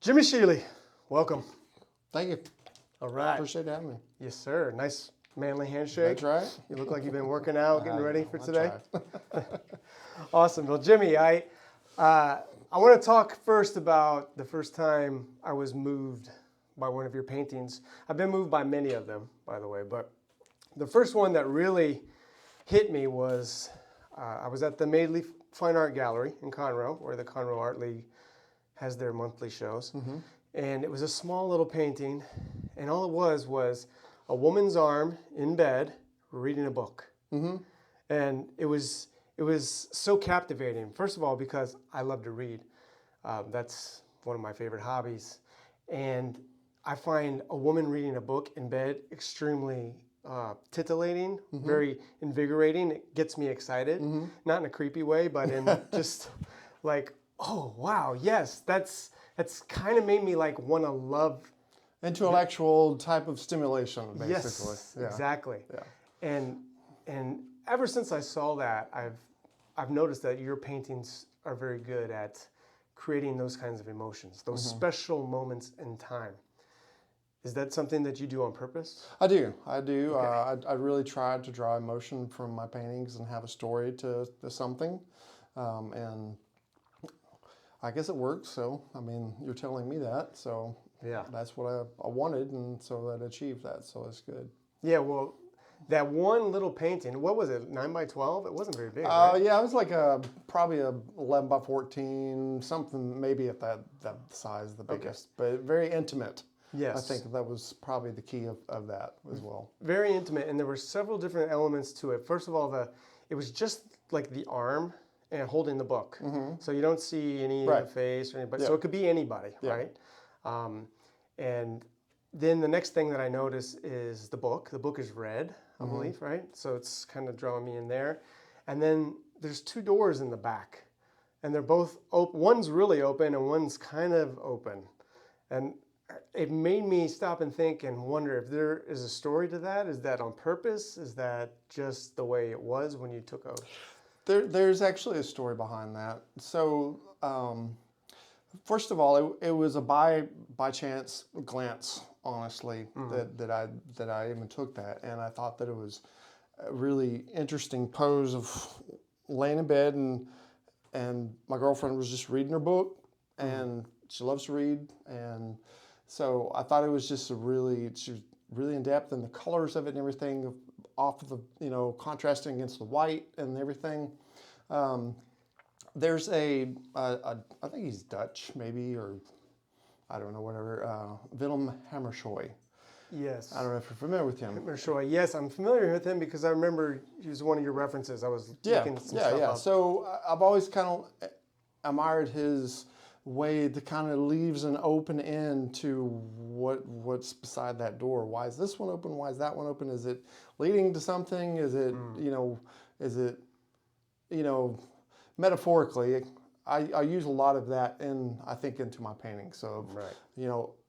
Jimmie Shealey, welcome. Thank you. All right. Appreciate having me. Yes, sir. Nice manly handshake. That's right. You look like you've been working out, getting ready for I today. tried. Awesome. Well, Jimmie, I want to talk first about the first time I was moved by one of your paintings. I've been moved by many of them, by the way, but the first one that really hit me was I was at the Madeley Fine Art Gallery in Conroe, where the Conroe Art League has their monthly shows. And it was a small little painting, and all it was a woman's arm in bed reading a book. And it was so captivating. First of all, because I love to read. That's one of my favorite hobbies. And I find a woman reading a book in bed extremely titillating, very invigorating. It gets me excited, not in a creepy way, but in just like, oh, wow, yes, that's kind of made me like want to love. Intellectual type of stimulation, basically. Yes, Yeah. exactly. Yeah. And ever since I saw that, I've noticed that your paintings are very good at creating those kinds of emotions, those special moments in time. Is that something that you do on purpose? I do. Okay. I really try to draw emotion from my paintings and have a story to something. And I guess it works. So, I mean, you're telling me that. So Yeah. that's what I wanted. And so that achieved that. So it's good. Yeah, well, that one little painting, what was it, 9 by 12? It wasn't very big, right? Yeah, it was like probably a 11 by 14, something maybe at that size, the biggest, but very intimate. Yes. I think that was probably the key of that as well. Very intimate, and there were several different elements to it. First of all, it was just like the arm and holding the book. So you don't see any of the face or anybody. So it could be anybody, right? And then the next thing that I notice is the book. The book is red, I believe, right? So it's kind of drawing me in there. And then there's two doors in the back, and they're both open. One's really open and one's kind of open. And it made me stop and think and wonder if there is a story to that. Is that on purpose? Is that just the way it was when you took over? There's actually a story behind that. So first of all, it was a by chance glance, honestly, that I even took that, and I thought that it was a really interesting pose of laying in bed and my girlfriend was just reading her book, and she loves to read, and so I thought it was just she was really in depth, and the colors of it and everything, off of the, contrasting against the white and everything. There's I think he's Dutch, maybe, or I don't know, whatever, Willem Hammershøi. Yes. I don't know if you're familiar with him. Hammershøi. Yes, I'm familiar with him because I remember he was one of your references. I was looking some stuff up. So I've always kind of admired his way to kind of leaves an open end to what's beside that door. Why is this one open? Why is that one open? Is it leading to something? Is it metaphorically? I use a lot of that into my painting. So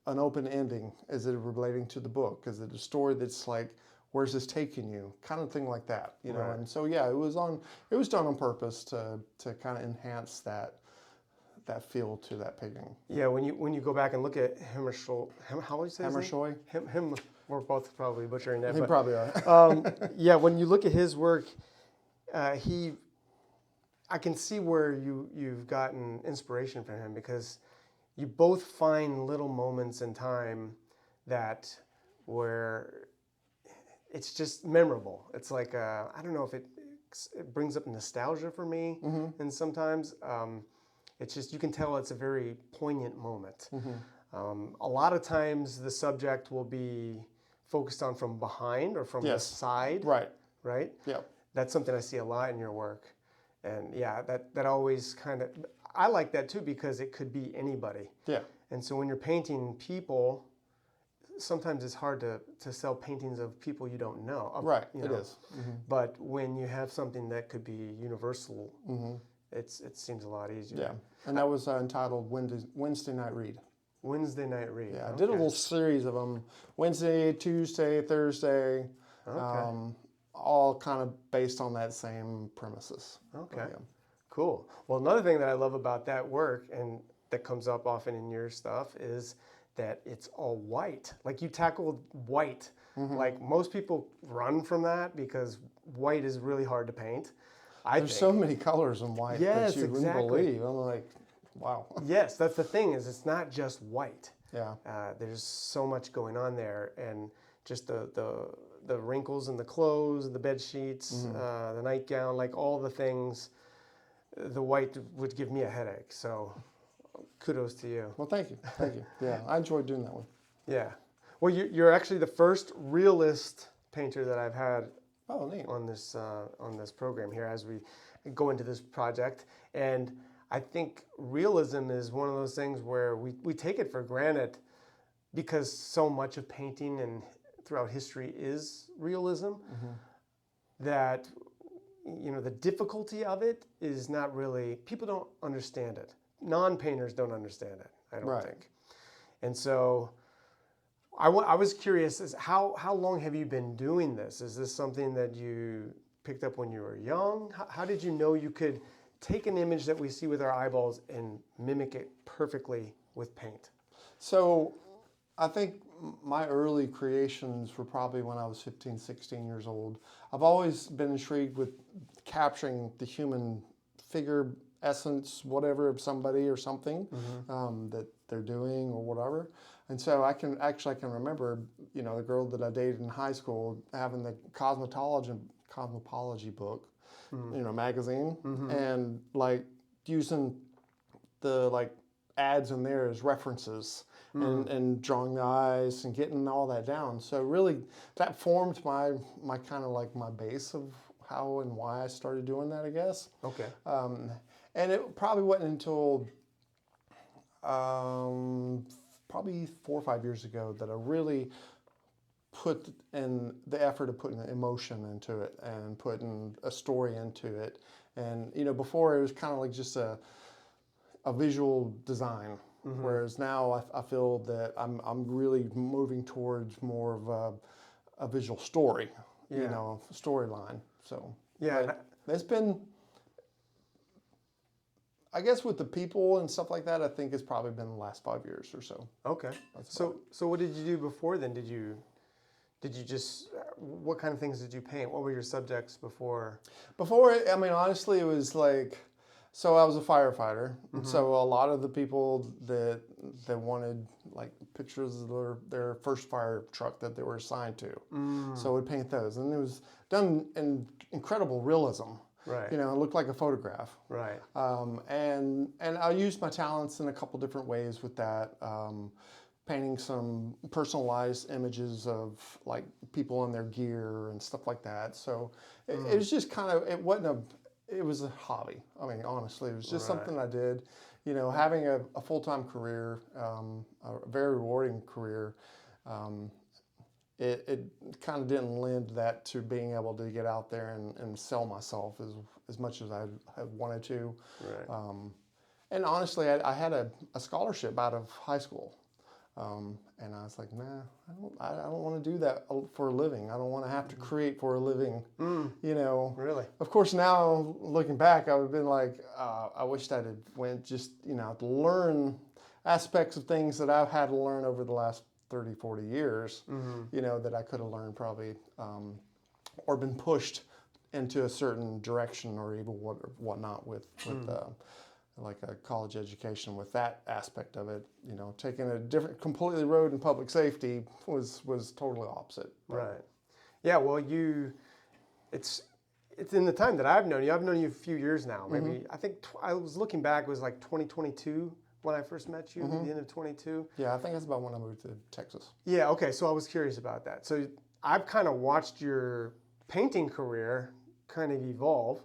an open ending. Is it relating to the book? Is it a story that's like, where's this taking you? Kind of thing like that. Right. And so it was done on purpose to kind of enhance that feel to that painting. Yeah, when you go back and look at Hammershøi, how would you say his name? Hammershøi. Him, we're both probably butchering that. He probably are. When you look at his work, I can see where you've gotten inspiration from him, because you both find little moments in time where it's just memorable. It's like I don't know if it brings up nostalgia for me, and sometimes. It's just, you can tell it's a very poignant moment. A lot of times the subject will be focused on from behind or from the side. Right? Yeah. That's something I see a lot in your work. And yeah, that always kind of, I like that too, because it could be anybody. Yeah. And so when you're painting people, sometimes it's hard to sell paintings of people you don't know. It is. But when you have something that could be universal, it seems a lot easier. Yeah, and that was entitled Wednesday Night Read. Wednesday Night Read. Yeah, I did a little series of them, Wednesday, Tuesday, Thursday, all kind of based on that same premises. Okay, cool. Well, another thing that I love about that work, and that comes up often in your stuff is that it's all white. Like you tackled white. Like most people run from that because white is really hard to paint. There's so many colors in white Yes, that you wouldn't exactly. believe. I'm like, wow. Yes, that's the thing is it's not just white. Yeah. There's so much going on there, and just the wrinkles in the clothes, the bed sheets, the nightgown, like all the things. The white would give me a headache. So, kudos to you. Well, thank you. Thank you. Yeah, I enjoyed doing that one. Yeah. Well, you're actually the first realist painter that I've had Oh, neat. on this program here as we go into this project. And I think realism is one of those things where we take it for granted because so much of painting and throughout history is realism that the difficulty of it is not really, people don't understand it. Non-painters don't understand it, I don't think. And so I was curious, is how long have you been doing this? Is this something that you picked up when you were young? How did you know you could take an image that we see with our eyeballs and mimic it perfectly with paint? So I think my early creations were probably when I was 15, 16 years old. I've always been intrigued with capturing the human figure, essence, whatever, of somebody or something that they're doing or whatever. And so I can remember, the girl that I dated in high school having the cosmopology book, magazine, and like using the like ads in there as references and drawing the eyes and getting all that down. So really that formed my kind of like my base of how and why I started doing that, I guess. Okay. And it probably wasn't until probably 4 or 5 years ago that I really put in the effort of putting emotion into it and putting a story into it. And before it was kind of like just a visual design, whereas now I feel that I'm really moving towards more of a visual story, storyline. So yeah, it's been, I guess with the people and stuff like that, I think it's probably been the last 5 years or so. Okay. So what did you do before then? Did you just, what kind of things did you paint? What were your subjects before? Before, I mean, honestly, it was like, so I was a firefighter. And so a lot of the people that wanted like pictures of their first fire truck that they were assigned to. So I would paint those. And it was done in incredible realism. Right. It looked like a photograph. Right. And I used my talents in a couple different ways with that. Painting some personalized images of like people in their gear and stuff like that. So it was just kind of, it was a hobby. I mean, honestly, it was just something I did. Having a full-time career, a very rewarding career, it kind of didn't lend that to being able to get out there and sell myself as much as I wanted to. Right. And honestly, I had a scholarship out of high school. And I was like, nah, I don't want to do that for a living. I don't want to have to create for a living, Really? Of course, now looking back, I would have been like, I wished I had went just, to learn aspects of things that I've had to learn over the last 30, 40 years, that I could have learned probably, or been pushed into a certain direction or even whatnot with like a college education with that aspect of it. Taking a different, completely road in public safety was totally opposite. Right. Yeah. Well, it's in the time that I've known you. I've known you a few years now. Maybe I think I was looking back. It was like 2022 when I first met you. At the end of 22. Yeah, I think that's about when I moved to Texas. Yeah. Okay. So I was curious about that. So I've kind of watched your painting career kind of evolve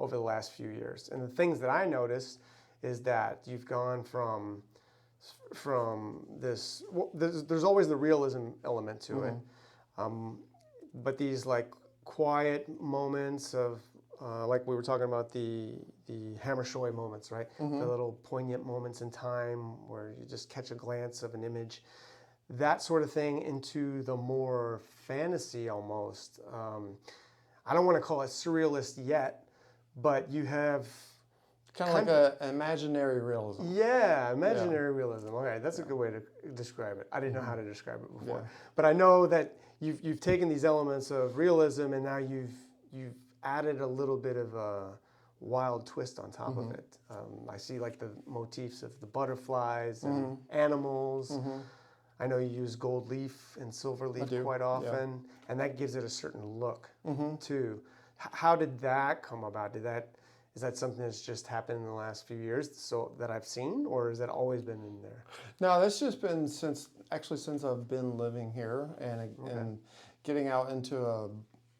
over the last few years, and the things that I noticed is that you've gone from this. Well, there's always the realism element to it, but these like quiet moments of like we were talking about the Hammershoy moments, right? The little poignant moments in time where you just catch a glance of an image, that sort of thing, into the more fantasy almost. I don't want to call it surrealist yet, but you have Kind of like an imaginary realism. Yeah, imaginary realism. Okay, that's a good way to describe it. I didn't know how to describe it before, Yeah. but I know that you've taken these elements of realism and now you've added a little bit of a wild twist on top of it. I see like the motifs of the butterflies and animals. I know you use gold leaf and silver leaf quite often, and that gives it a certain look too. How did that come about? Is that something that's just happened in the last few years so that I've seen, or has that always been in there? No, that's just been since I've been living here and getting out into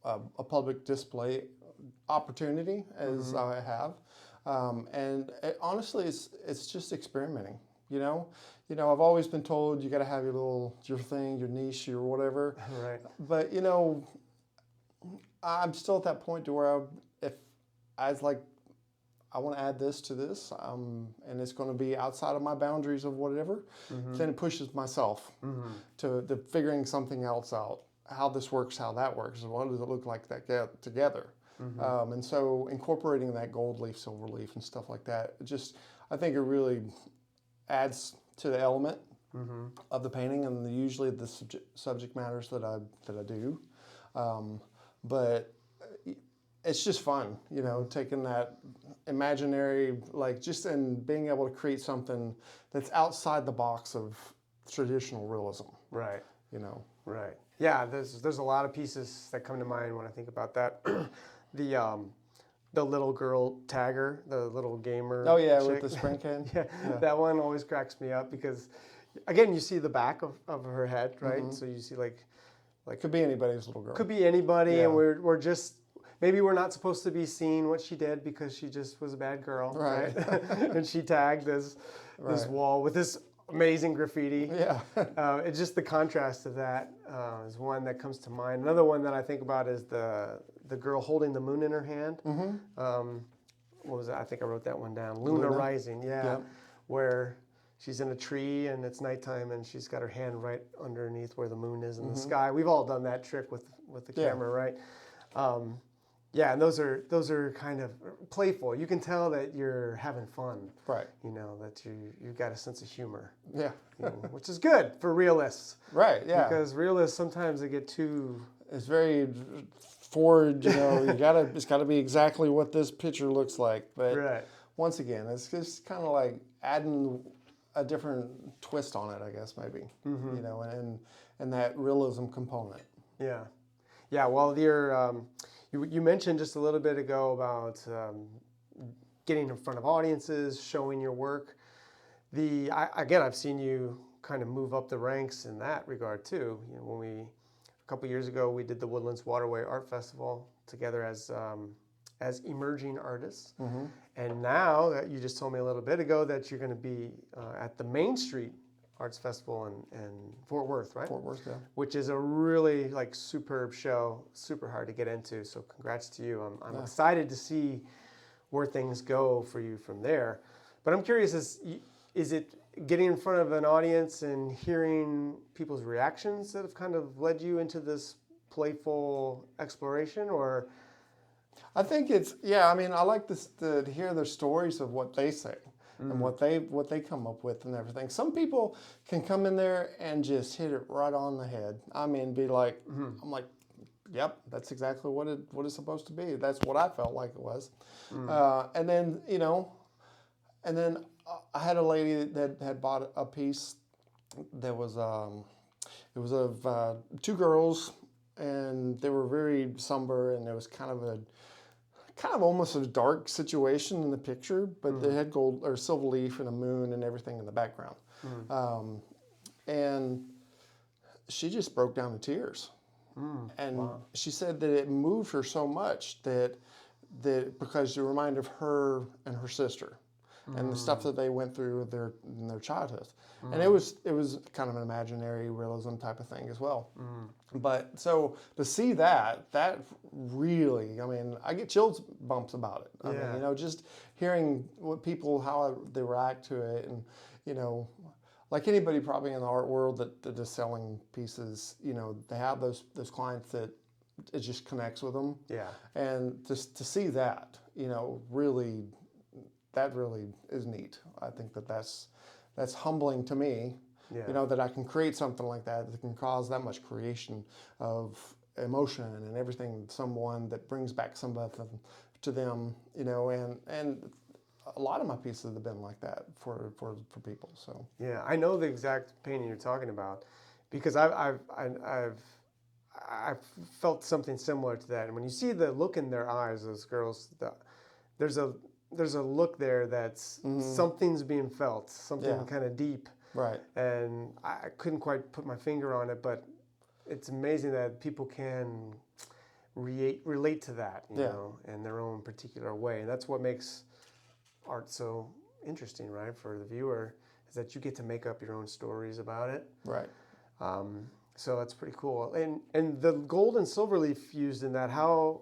a public display opportunity as I have, and honestly, it's just experimenting. I've always been told you got to have your thing, your niche, your whatever. Right. But I'm still at that point to where if I was like, I want to add this to this, and it's going to be outside of my boundaries of whatever, then it pushes myself to figuring something else out. How this works, how that works, what does it look like that together? And so incorporating that gold leaf, silver leaf, and stuff like that, I think it really adds to the element of the painting and usually the subject matters that I do. But it's just fun, taking that imaginary, and being able to create something that's outside the box of traditional realism. Right. Right. Yeah, there's a lot of pieces that come to mind when I think about that. The little girl tagger, the little gamer. Oh yeah, chick. with the spring can. Yeah, that one always cracks me up because, again, you see the back of her head, right? So you see like Could be anybody's little girl. Could be anybody, and we're just maybe we're not supposed to be seeing what she did because she just was a bad girl, right? And she tagged this wall with this amazing graffiti. Yeah. It's just the contrast of that is one that comes to mind. Another one that I think about is the girl holding the moon in her hand. What was it? I think I wrote that one down. Luna Rising, where she's in a tree and it's nighttime and she's got her hand right underneath where the moon is in the sky. We've all done that trick with the camera, right? And those are kind of playful. You can tell that you're having fun, right? That you've got a sense of humor, which is good for realists, right? Yeah, because realists sometimes they get too. It's very forward. It's got to be exactly what this picture looks like. But once again, it's just kind of like adding a different twist on it, I guess maybe. And that realism component. Yeah. Well, you mentioned just a little bit ago about getting in front of audiences, showing your work. I've seen you kind of move up the ranks in that regard too. When a couple years ago we did the Woodlands Waterway Art Festival together as emerging artists, and now that you just told me a little bit ago that you're going to be at the Main Street Arts Festival in Fort Worth, right? Fort Worth, yeah. Which is a really superb show, super hard to get into. So congrats to you. I'm excited to see where things go for you from there. But I'm curious, is it getting in front of an audience and hearing people's reactions that have kind of led you into this playful exploration, or? I think I like to hear their stories of what they say. And what they come up with and everything. Some people can come in there and just hit it right on the head. I mean, be like, I'm like, yep, that's exactly what it's supposed to be. That's what I felt like it was. And then I had a lady that had bought a piece that was it was of two girls, and they were very somber, and it was kind of almost a dark situation in the picture, but they had gold or silver leaf and a moon and everything in the background. And she just broke down in tears. And she said that it moved her so much that because it reminded of her and her sister and the stuff that they went through in their childhood. And it was kind of an imaginary realism type of thing as well. But so to see that really, I mean, I get chills bumps about it. I mean, just hearing how they react to it, and like anybody probably in the art world that is selling pieces, they have those clients that it just connects with them. Yeah. And just to see that, really that really is neat. I think that's humbling to me. Yeah. You know, that I can create something like that can cause that much creation of emotion and everything. Someone that brings back something to them. You know, and a lot of my pieces have been like that for people. So Yeah, I know the exact painting you're talking about because I've felt something similar to that. And when you see the look in their eyes, those girls, there's a look there that's something's being felt, something kind of deep. right. And I couldn't quite put my finger on it, but it's amazing that people can relate to that, you know, in their own particular way. And that's what makes art so interesting, right, for the viewer, is that you get to make up your own stories about it. Right. So that's pretty cool. And the gold and silver leaf used in that, how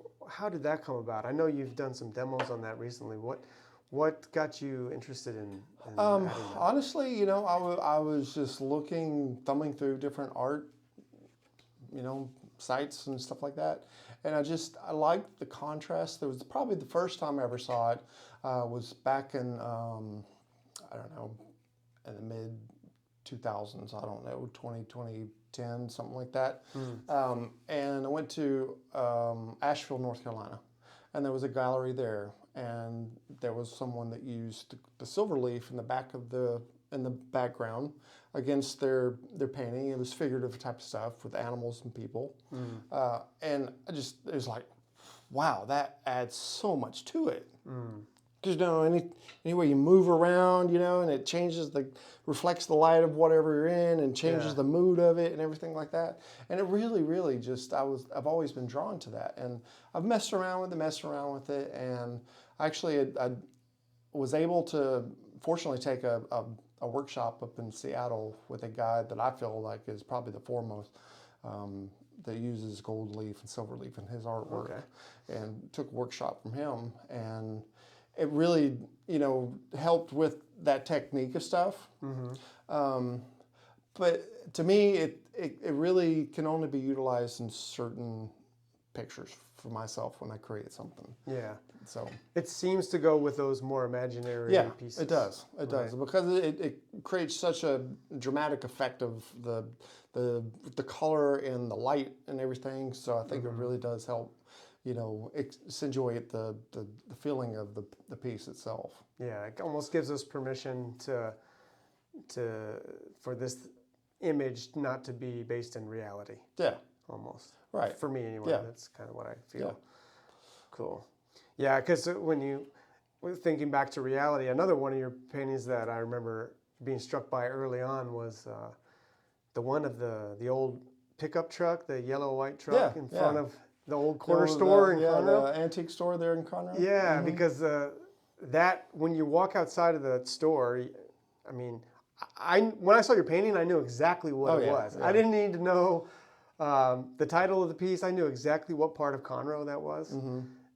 did that come about? I know you've done some demos on that recently. What got you interested in adding that? Honestly, you know, I was just thumbing through different art, you know, sites and stuff like that. And I liked the contrast. There was probably the first time I ever saw it was back in, I don't know, in the mid 2000s, I don't know, 2010, something like that. And I went to Asheville, North Carolina, and there was a gallery there, and there was someone that used the silver leaf in the back of in the background against their painting. It was figurative type of stuff with animals and people. And it was like, wow, that adds so much to it. Because, you know, any way you move around, you know, and it reflects the light of whatever you're in and changes the mood of it and everything like that. And it really, really just, I've always been drawn to that. And I've messed around with it. And actually, I was able to, fortunately, take a workshop up in Seattle with a guy that I feel like is probably the foremost that uses gold leaf and silver leaf in his artwork. And took a workshop from him. And it really, you know, helped with that technique of stuff. But to me, it really can only be utilized in certain pictures for myself when I create something. Yeah. So it seems to go with those more imaginary pieces. It does. It does, because it creates such a dramatic effect of the color and the light and everything. So I think it really does help, you know, accentuate the feeling of the piece itself. Yeah, it almost gives us permission for this image not to be based in reality. Yeah. Almost. Right. For me anyway, that's kind of what I feel. Yeah. Cool. Yeah, because when you were thinking back to reality, another one of your paintings that I remember being struck by early on was the one of the old pickup truck, the yellow-white truck in front of the old corner store in Conroe. The antique store there in Conroe. Yeah, because that, when you walk outside of the store, I mean, when I saw your painting, I knew exactly what it was. I didn't need to know the title of the piece. I knew exactly what part of Conroe that was.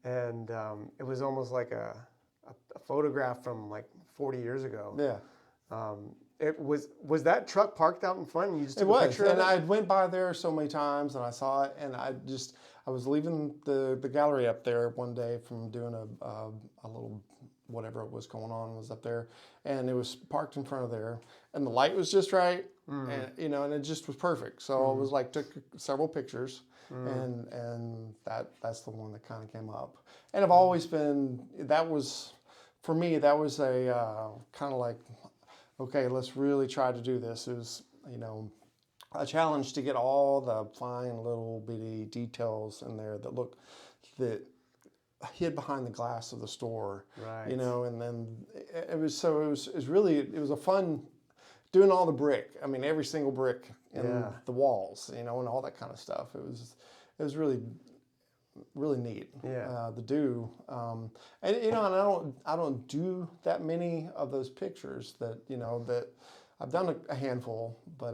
And it was almost like a photograph from like 40 years ago. Yeah. It was that truck parked out in front and you just took a picture of it? And I went by there so many times and I saw it, and I was leaving the gallery up there one day from doing a little whatever it was going on was up there, and it was parked in front of there, and the light was just right, and you know, and it just was perfect. So I was like, took several pictures, and that's the one that kind of came up. And I've always been, for me, that was a kind of like, okay, let's really try to do this. It was, you know, a challenge to get all the fine little bitty details in there that hid behind the glass of the store, right? You know, and then it was a fun doing all the brick. I mean, every single brick in the walls, you know, and all that kind of stuff. It was really neat. Yeah. To do, and you know, and I don't do that many of those pictures that, you know, that I've done a handful, but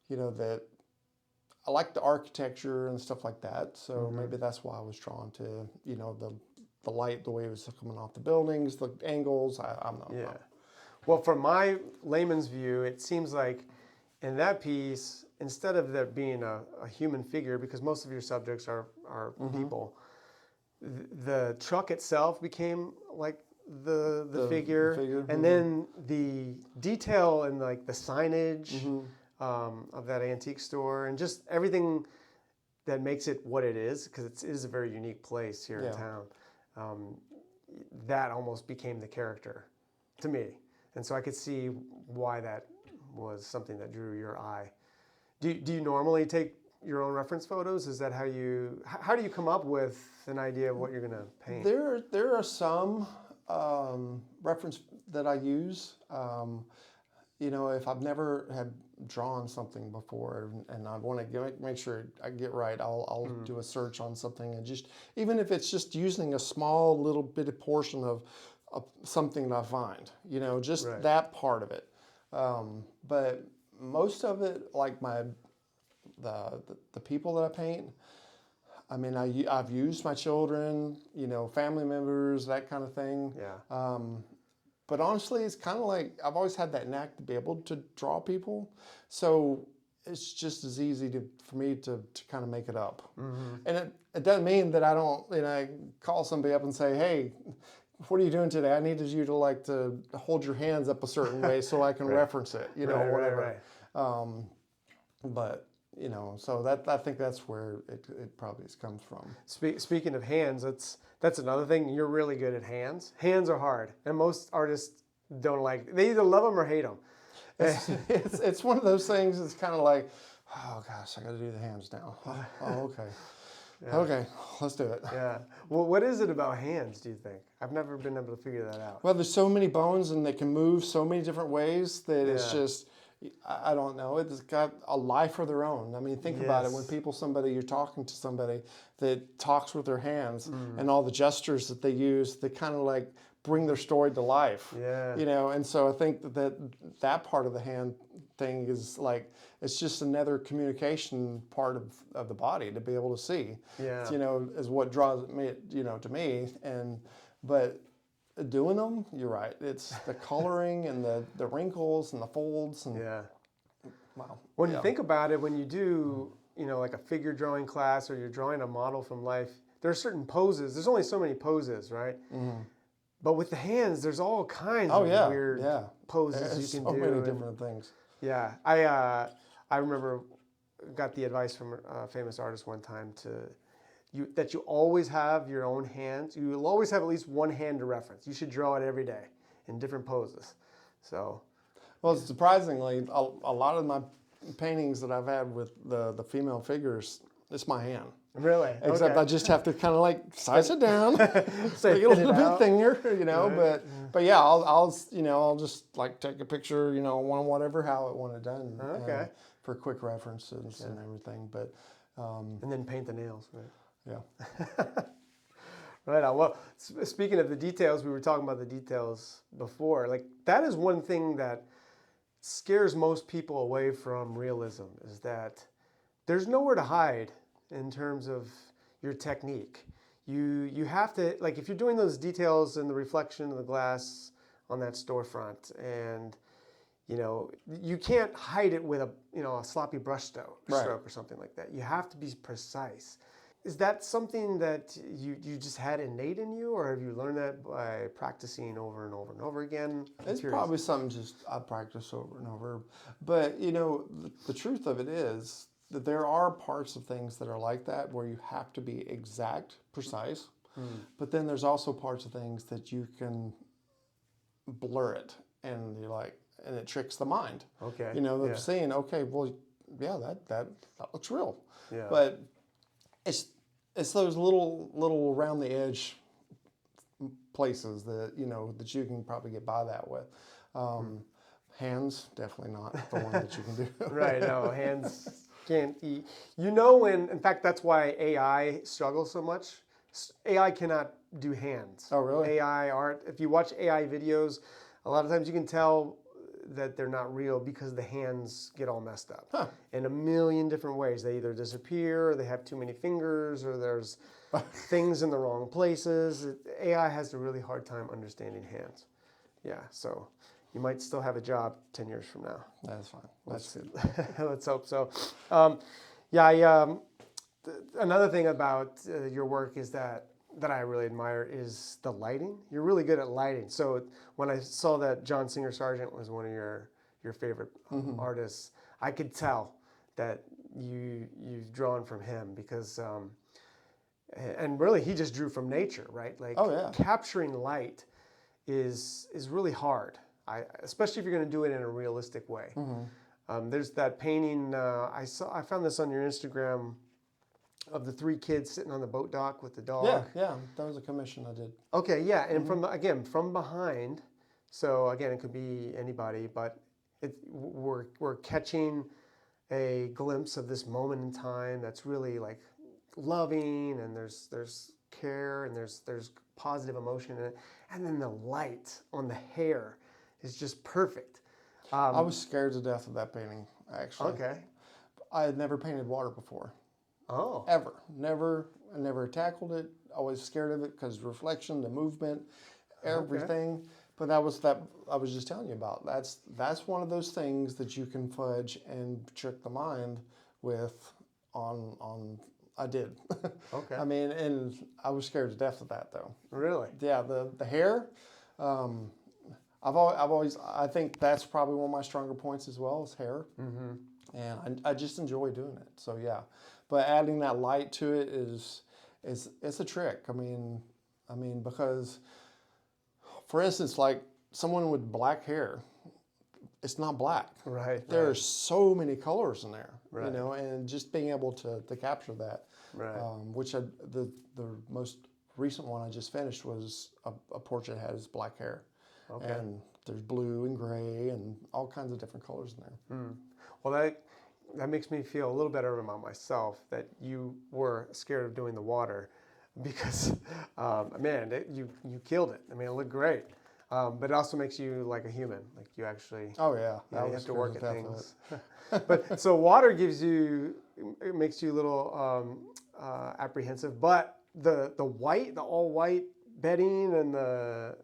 you know, that I like the architecture and stuff like that. So maybe that's why I was drawn to, you know, the light, the way it was coming off the buildings, the angles. I'm not. Yeah. Well, from my layman's view, it seems like in that piece, instead of there being a human figure, because most of your subjects are people, the truck itself became like the figure, and then the detail and like the signage of that antique store, and just everything that makes it what it is, because it is a very unique place here in town. That almost became the character to me, and so I could see why that was something that drew your eye. Do you normally take your own reference photos? Is that how do you come up with an idea of what you're going to paint? There are some reference that I use. If I've never had drawn something before and I want to make sure I get right, I'll do a search on something, and just even if it's just using a small little bit of portion of something that I find, just that part of it. But most of it, like the people that I paint, I mean, I've used my children, family members, that kind of thing. Yeah. But honestly, it's kind of like I've always had that knack to be able to draw people. So it's just as easy for me to kind of make it up. And it doesn't mean that I don't, call somebody up and say, hey, what are you doing today? I needed you to hold your hands up a certain way so I can reference it, whatever. But, so that I think that's where it probably comes from. Speaking of hands, that's another thing. You're really good at hands. Hands are hard, and most artists don't like. They either love them or hate them. It's one of those things. It's kind of like, oh gosh, I got to do the hands now. Oh, okay. Yeah. Okay, let's do it. Yeah. Well, what is it about hands, do you think? I've never been able to figure that out. Well, there's so many bones and they can move so many different ways that it's just, I don't know, it's got a life of their own. I mean, think about it. When you're talking to somebody that talks with their hands and all the gestures that they use, they kind of like bring their story to life. Yeah. And so I think that part of the hand thing is like, it's just another communication part of the body to be able to see. Yeah. Is what draws me, to me. But doing them, you're right. It's the coloring and the wrinkles and the folds and wow. When you think about it, when you do, like a figure drawing class or you're drawing a model from life, there are certain poses. There's only so many poses, right? But with the hands, there's all kinds of weird poses you can do. So many different things. Yeah, I remember got the advice from a famous artist one time that you always have your own hands. You will always have at least one hand to reference. You should draw it every day in different poses. So, well, surprisingly, a lot of my paintings that I've had with the female figures, it's my hand. Really? Except I just have to kind of like size it down, make it a little bit thinner, Right. But yeah, I'll just like take a picture, on whatever how I want it done. Okay. For quick references and everything, but and then paint the nails, right? Yeah. Right on. Well, speaking of the details, we were talking about the details before. Like that is one thing that scares most people away from realism, is that there's nowhere to hide in terms of your technique. You have to, like if you're doing those details in the reflection of the glass on that storefront, and you can't hide it with a sloppy brush stroke or something like that. You have to be precise. Is that something that you just had innate in you, or have you learned that by practicing over and over and over again? It's probably something just I practice over and over. But the truth of it is that there are parts of things that are like that where you have to be exact, precise. But then there's also parts of things that you can blur it, and you're like, and it tricks the mind. Okay. Saying, okay, well, yeah, that looks real. Yeah. But it's those little around the edge places that that you can probably get by that with. Hands, definitely not the one that you can do. Right. No, hands can't eat. When, in fact, that's why AI struggles so much. AI cannot do hands. Oh, really? AI art. If you watch AI videos, a lot of times you can tell that they're not real because the hands get all messed up in a million different ways. They either disappear, or they have too many fingers, or there's things in the wrong places. AI has a really hard time understanding hands. Yeah, so you might still have a job 10 years from now. That's fine. Let's hope so. Another thing about your work is that that I really admire is the lighting. You're really good at lighting. So when I saw that John Singer Sargent was one of your favorite artists, I could tell that you've drawn from him because and really he just drew from nature, right? Like Oh, yeah. capturing light is really hard. Especially if you're going to do it in a realistic way. There's that painting I found this on your Instagram of the 3 kids sitting on the boat dock with the dog. Yeah, that was a commission I did. Okay, yeah, and from behind. So again, it could be anybody, but we're catching a glimpse of this moment in time that's really like loving, and there's care, and there's positive emotion in it, and then the light on the hair is just perfect. I was scared to death of that painting, actually. Okay. I had never painted water before. Oh. Ever. I never tackled it. Always scared of it because reflection, the movement, everything. Okay. But that was I was just telling you about. That's one of those things that you can fudge and trick the mind with on I did. Okay. I mean, and I was scared to death of that though. Really? Yeah, the hair, I've always I think that's probably one of my stronger points as well is hair. And I just enjoy doing it. So yeah. But adding that light to it is it's a trick. I mean because, for instance, like someone with black hair, it's not black. Right. There are so many colors in there, right. you know, and just being able to capture that, right. Which the most recent one I just finished was a portrait that has black hair. Okay. And there's blue and gray and all kinds of different colors in there. Well, that makes me feel a little better about myself that you were scared of doing the water because, man, you killed it. I mean, it looked great. But it also makes you like a human. Like you actually, oh yeah, you have to work at things. But so water makes you a little apprehensive. But the all white bedding and the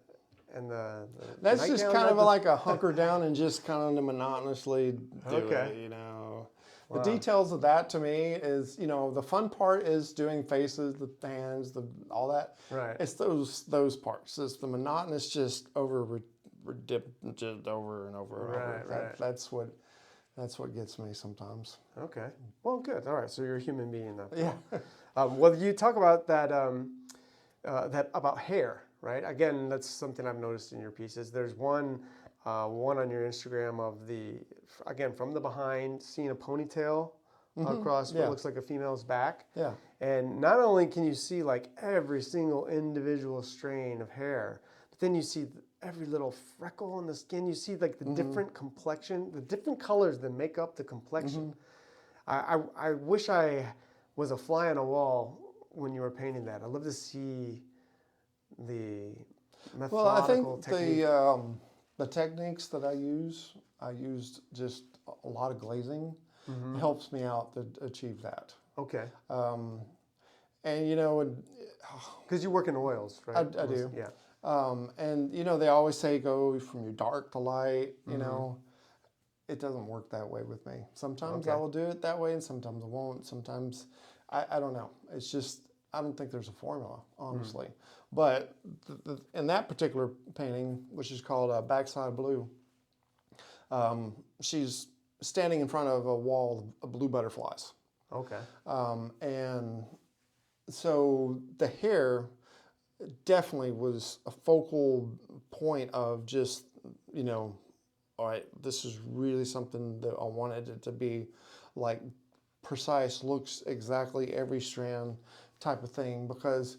that's just kind of like a hunker down and just kind of monotonously do okay. it, you know. Wow. The details of that to me is, you know, the fun part is doing faces, the hands, all that. Right. It's those parts. It's the monotonous just over and over. Right. That's what gets me sometimes. Okay. Well, good. All right. So you're a human being then. Yeah. Well, you talk about that about hair, right? Again, that's something I've noticed in your pieces. There's one on your Instagram of from the behind, seeing a ponytail across what looks like a female's back. Yeah. And not only can you see like every single individual strain of hair, but then you see every little freckle on the skin. You see like the different complexion, the different colors that make up the complexion. I wish I was a fly on a wall when you were painting that. I'd love to see the methodical technique. Well, I think the techniques that I used just a lot of glazing. Helps me out to achieve that. Okay. And you know, because you work in oils, right? I do. Yeah. And you know, they always say go from your dark to light. You know, it doesn't work that way with me. Sometimes I will do it that way, and sometimes I won't. Sometimes I don't know. It's just I don't think there's a formula, honestly. But in that particular painting, which is called Backside Blue, she's standing in front of a wall of blue butterflies. Okay. And so the hair definitely was a focal point of just, you know, all right, this is really something that I wanted it to be like precise, looks exactly every strand type of thing, because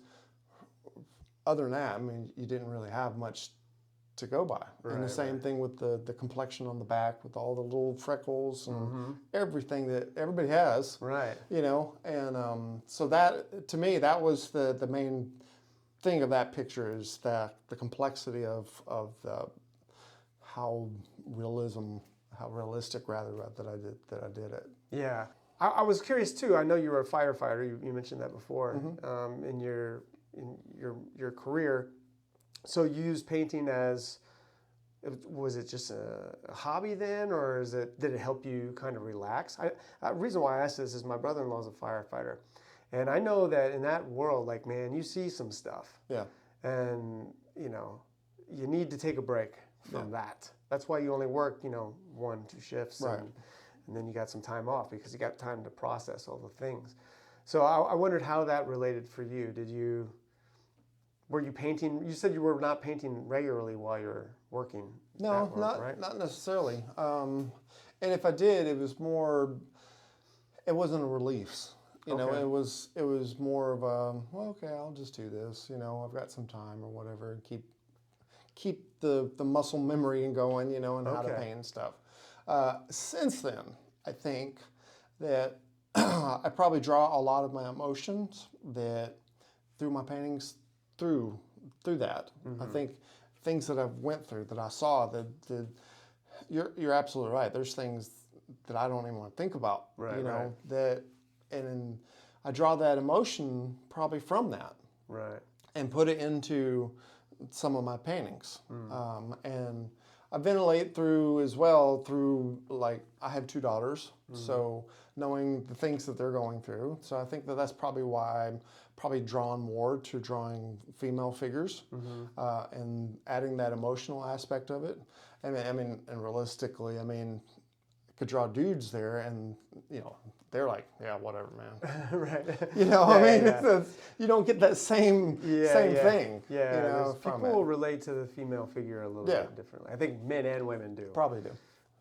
other than that, I mean, you didn't really have much to go by. And the same thing with the complexion on the back with all the little freckles and everything that everybody has. Right. You know, and so that, to me, that was the main thing of that picture is that the complexity of how realistic rather that I did it. Yeah. I was curious too. I know you were a firefighter. You mentioned that before in your career. So you used painting as, was it just a hobby then, or did it help you kind of relax? The reason why I asked this is my brother-in-law is a firefighter, And I know that in that world, like, man, you see some stuff. Yeah. And, you know, you need to take a break from that. That's why you only work, you know, 1-2 shifts. Right. And then you got some time off because you got time to process all the things. So I wondered how that related for you. Were you painting? You said you were not painting regularly while you're working. No, at work, right? not necessarily. And if I did, it was more. It wasn't a relief. You know, Okay. it was more of a, well, okay, I'll just do this. You know, I've got some time or whatever, and keep the muscle memory and going. You know, and how to Okay. paint and stuff. Since then, I think that I probably draw a lot of my emotions that through my paintings through that. I think things that I've went through that I saw that you're absolutely right. There's things that I don't even want to think about. Right, you know right. that, and I draw that emotion probably from that Right. and put it into some of my paintings. And I ventilate through as well through, like, I have 2 daughters, so knowing the things that they're going through. So I think that that's probably why I'm probably drawn more to drawing female figures and adding that emotional aspect of it. I mean, and realistically, I mean, I could draw dudes there, and you know, they're like, yeah, whatever, man. Right. You know, Yeah, I mean, yeah. you don't get that same thing. Yeah, you know, from people it. relate to the female figure a little bit differently. I think men and women do. Probably do.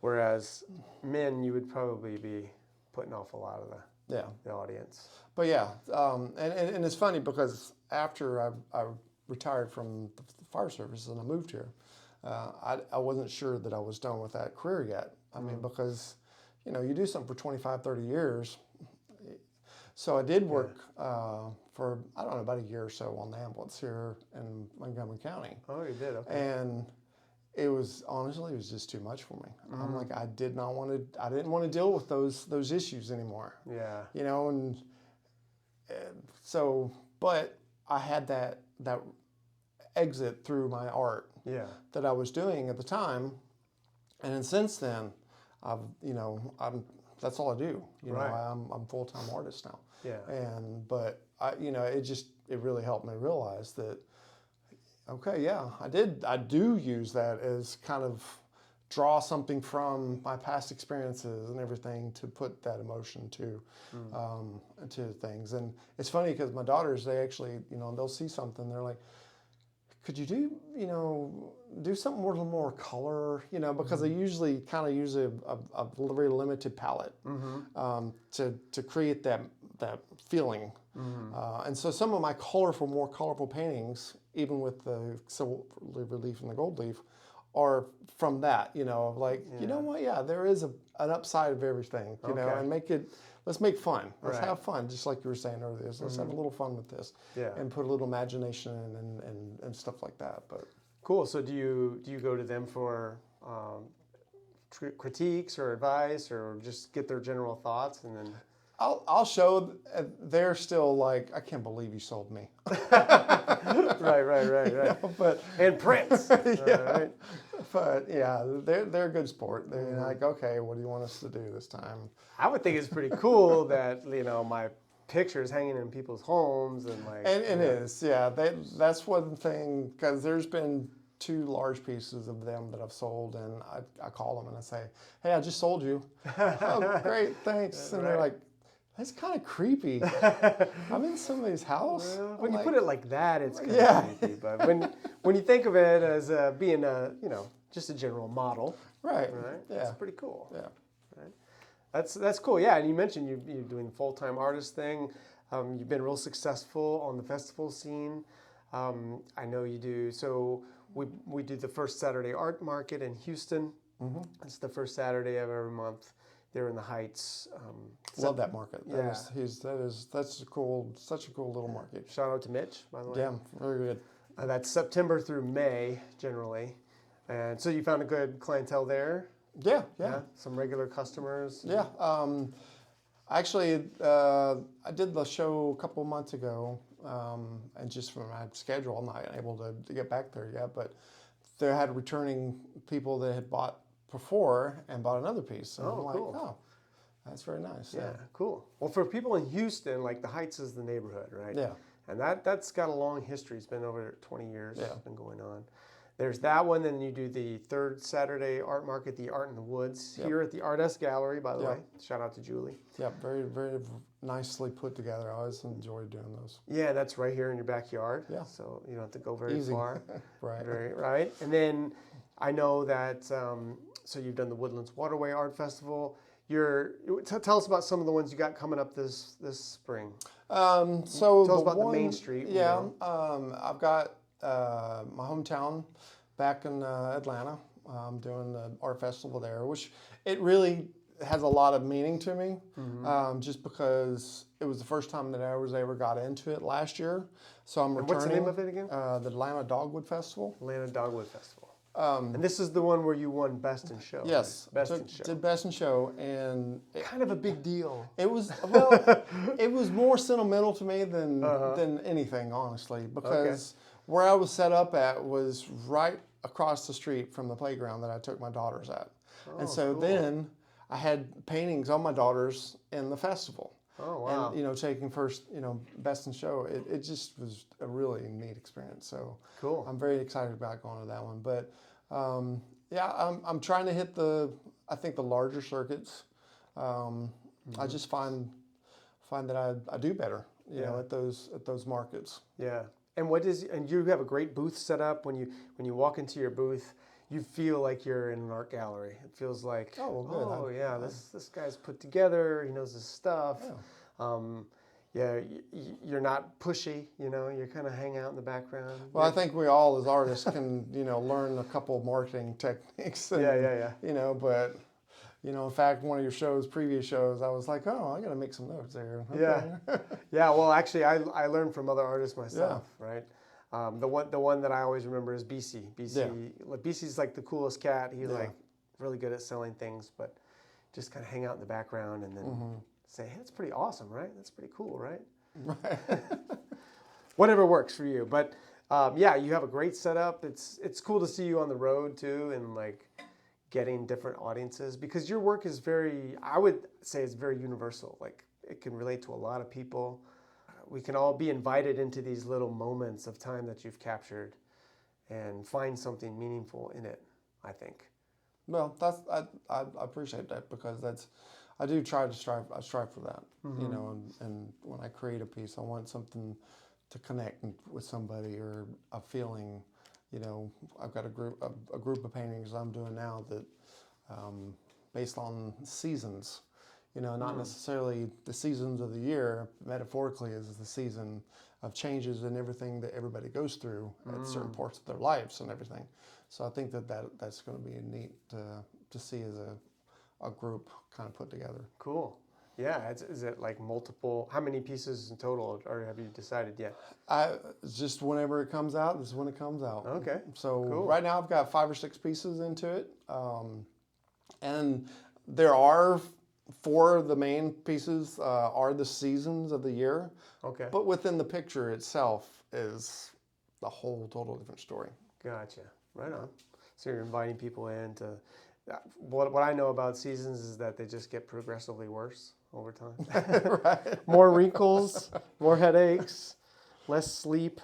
Whereas men, you would probably be putting off a lot of the audience. But yeah, and it's funny because after I retired from the fire service and I moved here, I wasn't sure that I was done with that career yet. I mean, because, you know, you do something for 25, 30 years. So I did work for, I don't know, about a year or so on the ambulance here in Montgomery County. Oh, you did? Okay. And it was, honestly, it was just too much for me. I'm like, I didn't want to deal with those issues anymore. Yeah. You know, and so, but I had that exit through my art that I was doing at the time, and then since then, that's all I do. You know, I'm a full-time artist now. Yeah. But it really helped me realize that, okay, yeah, I do use that as kind of draw something from my past experiences and everything to put that emotion to things. And it's funny because my daughters, they actually, you know, they'll see something, they're like, could you do something a little more color, you know, because I usually kind of use a very limited palette to create that feeling. And so some of my more colorful paintings, even with the silver leaf and the gold leaf, are from that, you know, like, you know what, yeah, there is an upside of everything, you know, and let's make fun. Let's have fun, just like you were saying earlier. Let's have a little fun with this and put a little imagination and stuff like that. But cool. So do you go to them for critiques or advice, or just get their general thoughts and then? I'll show. They're still like, I can't believe you sold me. Right. You know, but and prints. Right. But yeah, they're a good sport. They're like, okay, what do you want us to do this time? I would think it's pretty cool that, you know, my pictures hanging in people's homes and like. And it is, yeah. That's one thing, because there's been 2 large pieces of them that I've sold, and I call them and I say, hey, I just sold you. Oh, great, thanks. And they're like, that's kind of creepy. I'm in somebody's house. Well, when you put it like that, it's kind of Yeah. creepy. But when you think of it as being just a general model, right? Yeah, it's Yeah. pretty cool. Yeah. Right. That's cool. Yeah, and you mentioned you're doing the full-time artist thing. You've been real successful on the festival scene. I know you do. So we do the first Saturday art market in Houston. It's the first Saturday of every month. They're in the Heights. Love that market. Yeah. That's such a cool little market. Shout out to Mitch, by the way. Yeah, very good. That's September through May, generally. And so you found a good clientele there? Yeah. Some regular customers? Yeah. Actually, I did the show a couple of months ago, and just from my schedule, I'm not able to get back there yet, but they had returning people that had bought before and bought another piece. And I'm like, cool. That's very nice. Yeah, cool. Well, for people in Houston, like the Heights is the neighborhood, right? Yeah. And that's got a long history. It's been over 20 years. Yeah. It's been going on. There's that one. Then you do the third Saturday art market, the Art in the Woods, here at the Artist Gallery, by the way. Shout out to Julie. Yeah, very, very nicely put together. I always enjoy doing those. Yeah, that's right here in your backyard. Yeah. So you don't have to go very Easy. far. Right. Right. And then I know that, so you've done the Woodlands Waterway Art Festival. Tell us about some of the ones you got coming up this spring. So Tell us about the Main Street. Yeah, I've got my hometown back in Atlanta. I'm doing the art festival there, which it really has a lot of meaning to me, just because it was the first time that I ever got into it last year. So I'm returning. What's the name of it again? The Atlanta Dogwood Festival. Atlanta Dogwood Festival. And this is the one where you won Best in Show. Yes, right? Best in Show. Did Best in Show, and Kind of a big deal. it was it was more sentimental to me than anything, honestly, because where I was set up at was right across the street from the playground that I took my daughters at, and so then I had paintings on my daughters in the festival. Oh wow! And taking first, Best in Show, it just was a really neat experience. So cool. I'm very excited about going to that one. But I'm trying to hit the larger circuits. I just find that I do better, at those markets. Yeah. And you have a great booth set up. When you walk into your booth, you feel like you're in an art gallery. It feels like, this guy's put together. He knows his stuff. Yeah. You're not pushy. You're kind of hang out in the background. Well, I think we all as artists can, learn a couple marketing techniques. And, but in fact, one of your previous shows, I was like, I got to make some notes there. Okay. Yeah. Yeah. Well, actually, I learned from other artists myself, right? The one that I always remember is BC. BC's like the coolest cat. He's like really good at selling things, but just kind of hang out in the background and then say, hey, that's pretty awesome, right? That's pretty cool, right? Right. Whatever works for you. But you have a great setup. It's cool to see you on the road too, and like getting different audiences, because your work is I would say it's very universal. Like it can relate to a lot of people. We can all be invited into these little moments of time that you've captured and find something meaningful in it, I think. Well, I appreciate that, because I strive for that, and when I create a piece, I want something to connect with somebody, or a feeling. I've got a group of paintings I'm doing now that based on seasons. Not necessarily the seasons of the year, metaphorically, is the season of changes and everything that everybody goes through at certain parts of their lives and everything. So I think that's going to be neat to see as a group kind of put together. Cool. Yeah. Is it like multiple? How many pieces in total, or have you decided yet? Just whenever it comes out, this is when it comes out. Okay. So cool. Right now I've got 5 or 6 pieces into it, and there are 4 of the main pieces are the seasons of the year. Okay. But within the picture itself is a whole total different story. Gotcha. Right on. So you're inviting people in to. What I know about seasons is that they just get progressively worse over time. Right. More wrinkles, more headaches, less sleep,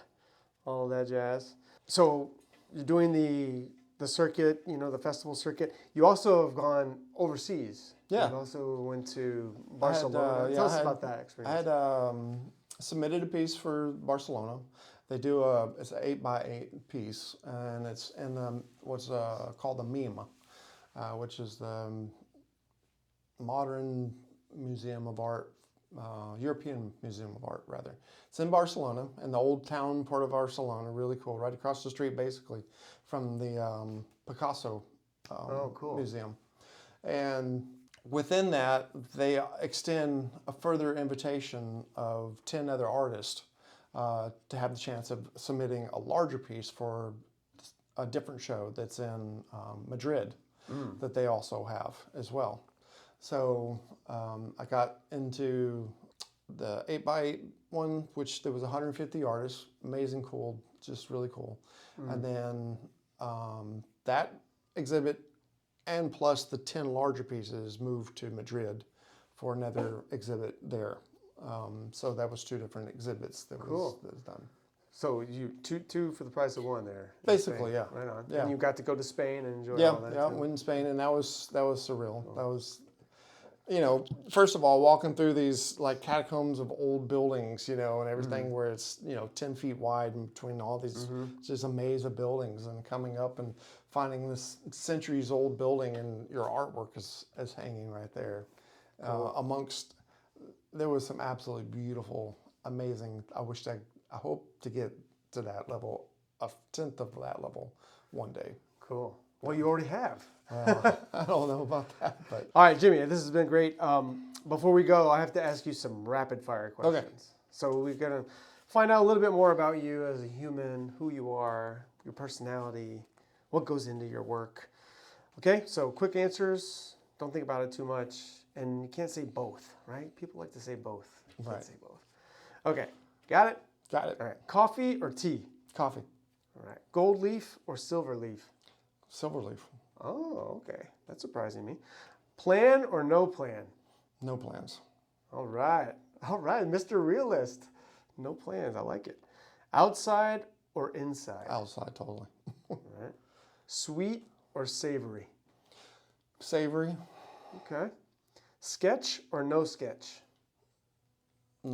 all of that jazz. So you're doing the circuit, the festival circuit. You also have gone overseas. Yeah. You also went to Barcelona. Tell us about that experience. I had submitted a piece for Barcelona. They do it's an 8x8 piece, and it's in what's called the meme, which is the Modern Museum of Art, European Museum of Art, rather. It's in Barcelona, in the old town part of Barcelona. Really cool, right across the street, basically, from the Picasso Museum. And within that, they extend a further invitation of 10 other artists to have the chance of submitting a larger piece for a different show that's in Madrid that they also have as well. So I got into the 8x8 one, which there was 150 artists, amazing, cool, just really cool. And then that exhibit and plus the 10 larger pieces moved to Madrid for another exhibit there. So that was 2 different exhibits that was done. So you two for the price of one there. in Basically, Spain. yeah. Right on. Yeah. And you got to go to Spain and enjoy Yeah, all that. yeah, too. went in Spain, and that was surreal. That was, first of all, walking through these like catacombs of old buildings, and everything where it's 10 feet wide in between all these just a maze of buildings, and coming up and finding this centuries old building, and your artwork is hanging right there. Amongst, there was some absolutely beautiful, amazing. I hope to get to that level, a 10th of that level, one day. Cool. Well, you already have. I don't know about that, but All right, Jimmy, this has been great. Before we go, I have to ask you some rapid fire questions. Okay. So we're going to find out a little bit more about you as a human, who you are, your personality, what goes into your work. Okay, so quick answers. Don't think about it too much. And you can't say both, right? People like to say both. You can't Right. say both. Okay, got it? got it. All right. Coffee or tea? Coffee, All right. Gold leaf or silver leaf? silver leaf, Oh, okay. That's surprising me. Plan or no plan? no plans. All right. All right, Mr. Realist. No plans. I like it. Outside or inside? Outside, totally. All right. Sweet or savory? Savory, Okay. Sketch or no sketch? I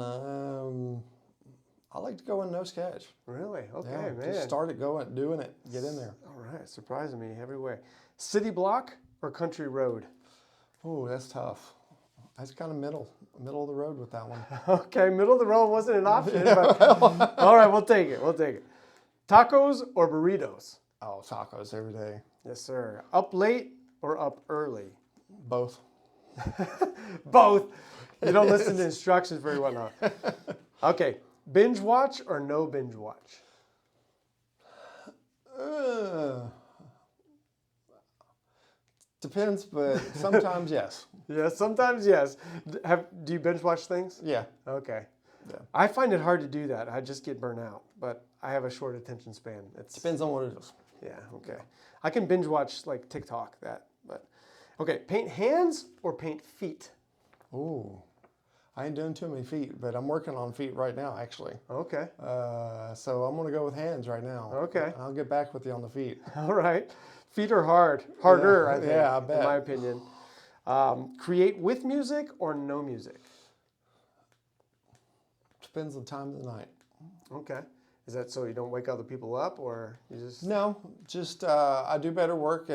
like to go in no sketch. Really? Okay, Yeah, man. just start it, doing it, get in there. All right. Surprising me every way. City block or country road? Oh, that's tough. That's kind of middle of the road with that one. Okay, middle of the road wasn't an option. But, all right, we'll take it. We'll take it. Tacos or burritos? Oh, tacos every day. Yes, sir. Up late or up early? Both. Both. You don't listen to instructions very well now. Okay. Binge watch or no binge watch? Depends, but sometimes yes. Yeah, sometimes yes. Do you binge watch things? Yeah. Okay. Yeah. I find it hard to do that. I just get burnt out, but I have a short attention span. Depends on what it is. Yeah, okay. I can binge watch like TikTok but okay, paint hands or paint feet? Ooh. I ain't doing too many feet, but I'm working on feet right now, actually. Okay. So I'm going to go with hands right now. Okay. I'll get back with you on the feet. All right. Feet are harder, Yeah, I think, yeah, I bet. in my opinion. Create with music or no music? Depends on the time of the night. Okay. Is that so you don't wake other people up or you just... No, just I do better work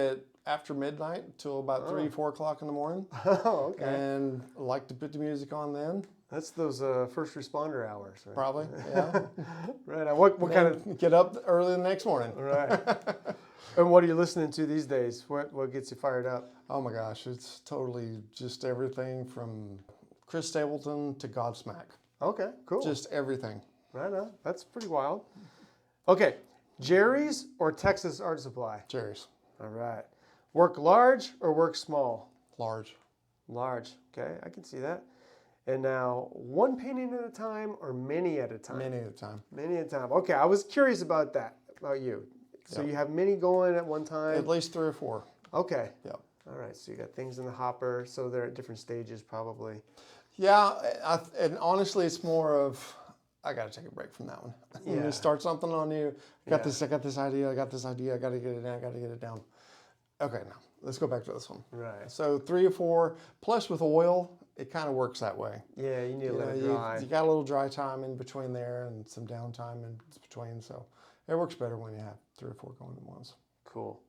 after midnight till about 3, 4 o'clock in the morning. Oh, okay. And I like to put the music on then. That's those first responder hours, right? Probably, yeah. Right. What kind of... Get up early the next morning. Right. And what are you listening to these days? What gets you fired up? Oh my gosh, it's totally just everything from Chris Stapleton to Godsmack. Okay, cool. Just everything. Right on. That's pretty wild. Okay. Jerry's or Texas Art Supply? Jerry's. All right. Work large or work small? Large. Large. Okay, I can see that. And now, one painting at a time or many at a time? Many at a time. Many at a time. Okay, I was curious about that, about you. So Yep. you have many going at one time? At least 3 or 4. Okay. Yep. All right, so you got things in the hopper, so they're at different stages probably. Yeah, and honestly, it's more of, I got to take a break from that one. When Yeah. you start something on you, I got Yeah. this idea, I got to get it down. Okay, now, let's go back to this one. Right. So 3 or 4, plus with oil, it kind of works that way. Yeah, you need to You let know, it you dry. got a little dry time in between there and some downtime in between, so it works better when you have 3 or 4 going at once. Cool.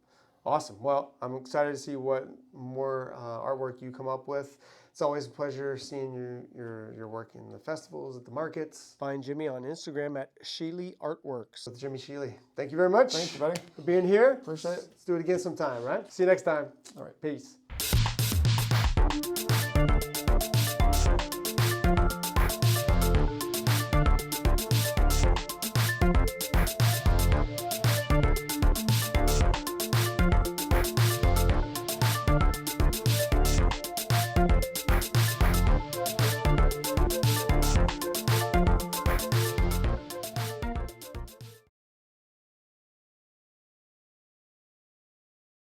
Awesome. Well, I'm excited to see what more artwork you come up with. It's always a pleasure seeing your work in the festivals, at the markets. Find Jimmy on Instagram at Shealey Artworks. With Jimmie Shealey. Thank you very much. Thank you, buddy. For being here. Appreciate it. Let's do it again sometime, right? See you next time. All right. Peace.